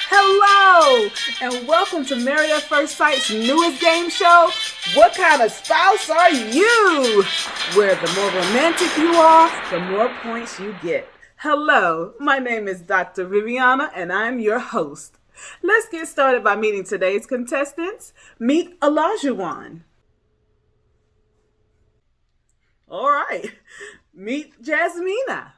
Hello, and welcome to Married at First Sight's newest game show, What Kind of Spouse Are You? Where the more romantic you are, the more points you get. Hello, my name is Dr. Viviana, and I'm your host. Let's get started by meeting today's contestants. Meet Olajuwon. All right. Meet Jasmina.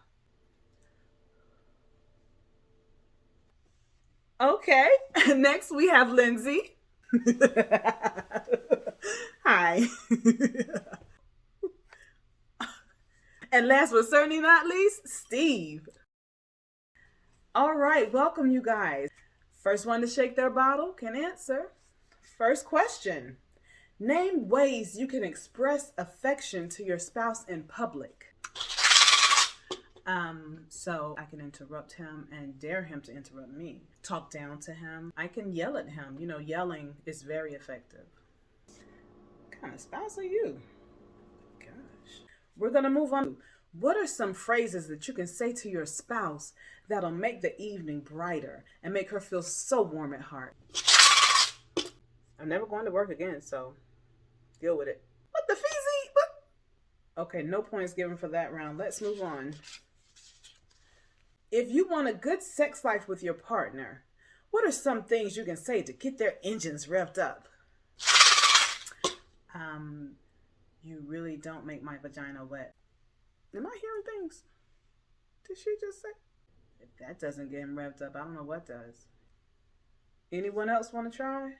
Okay. Next, we have Lindsay. Hi. And last but certainly not least, Steve. All right. Welcome, you guys. First one to shake their bottle can answer. First question. Name ways you can express affection to your spouse in public. So I can interrupt him and dare him to interrupt me. Talk down to him. I can yell at him. You know, yelling is very effective. What kind of spouse are you? Gosh. We're going to move on. What are some phrases that you can say to your spouse that'll make the evening brighter and make her feel so warm at heart? I'm never going to work again, so deal with it. What the feezy? What? Okay, no points given for that round. Let's move on. If you want a good sex life with your partner, what are some things you can say to get their engines revved up? You really don't make my vagina wet. Am I hearing things? Did she just say? If that doesn't get him revved up, I don't know what does. Anyone else want to try?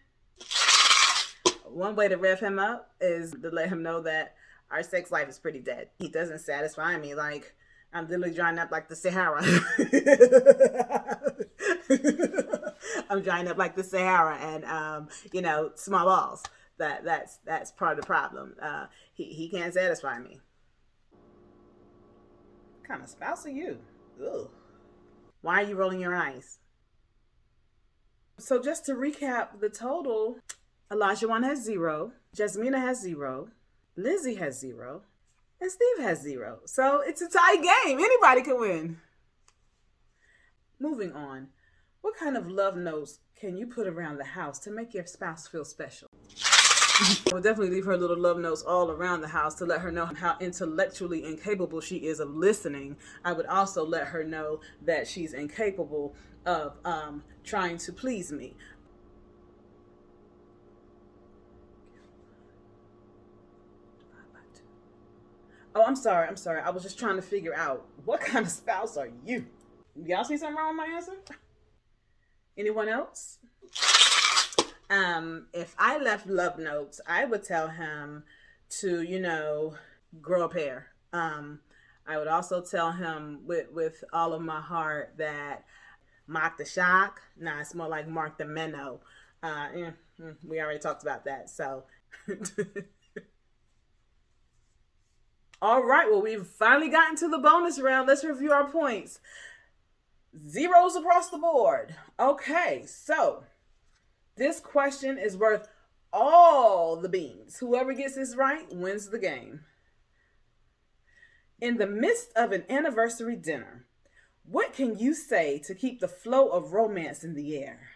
One way to rev him up is to let him know that our sex life is pretty dead. He doesn't satisfy me. Like, I'm literally drying up like the Sahara. I'm drying up like the Sahara and, small balls. That's part of the problem. He can't satisfy me. What kind of spouse are you? Ugh. Why are you rolling your eyes? So just to recap the total, Olajuwon has 0, Jasmina has 0, Lizzie has 0, and Steve has 0. So it's a tie game. Anybody can win. Moving on. What kind of love notes can you put around the house to make your spouse feel special? I would definitely leave her little love notes all around the house to let her know how intellectually incapable she is of listening. I would also let her know that she's incapable of trying to please me. Oh, I'm sorry. I was just trying to figure out what kind of spouse are you? Y'all see something wrong with my answer? Anyone else? If I left love notes, I would tell him to, grow up hair. I would also tell him with all of my heart that Mark the Shock. Nah, it's more like Mark the Menno. We already talked about that, so... All right, well, we've finally gotten to the bonus round. Let's review our points. 0s across the board. Okay, so this question is worth all the beans. Whoever gets this right wins the game. In the midst of an anniversary dinner, what can you say to keep the flow of romance in the air?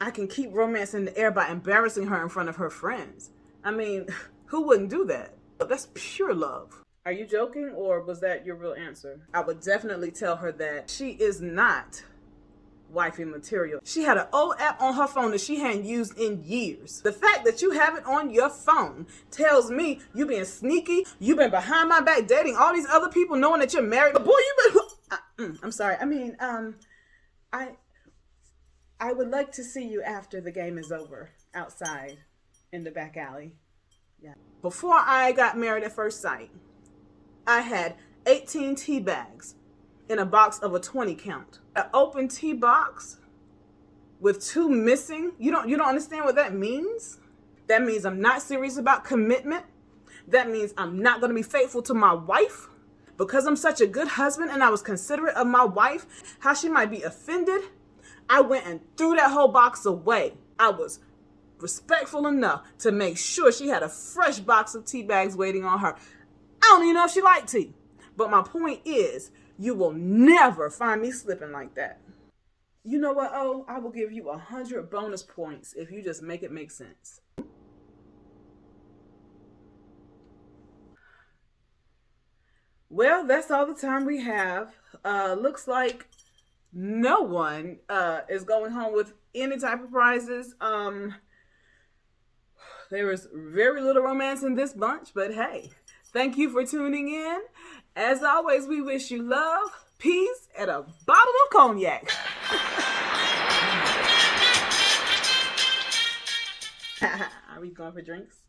I can keep romance in the air by embarrassing her in front of her friends. I mean, who wouldn't do that? That's pure love. Are you joking, or was that your real answer? I would definitely tell her that she is not wifey material. She had an old app on her phone that she hadn't used in years. The fact that you have it on your phone tells me you being sneaky, you've been behind my back dating all these other people knowing that you're married. But boy, you've been... I'm sorry. I mean, I would like to see you after the game is over, outside in the back alley. Yeah. Before I got married at first sight, I had 18 tea bags in a box of a 20 count. An open tea box with 2 missing. You don't understand what that means? That means I'm not serious about commitment. That means I'm not going to be faithful to my wife. Because I'm such a good husband and I was considerate of my wife, how she might be offended, I went and threw that whole box away. I was respectful enough to make sure she had a fresh box of tea bags waiting on her. I don't even know if she liked tea. But my point is, You will never find me slipping like that. You know what, oh, I will give you 100 bonus points if you just make it make sense. Well, that's all the time we have. Looks like no one is going home with any type of prizes. There was very little romance in this bunch, but hey, thank you for tuning in. As always, we wish you love, peace, and a bottle of cognac. Are we going for drinks?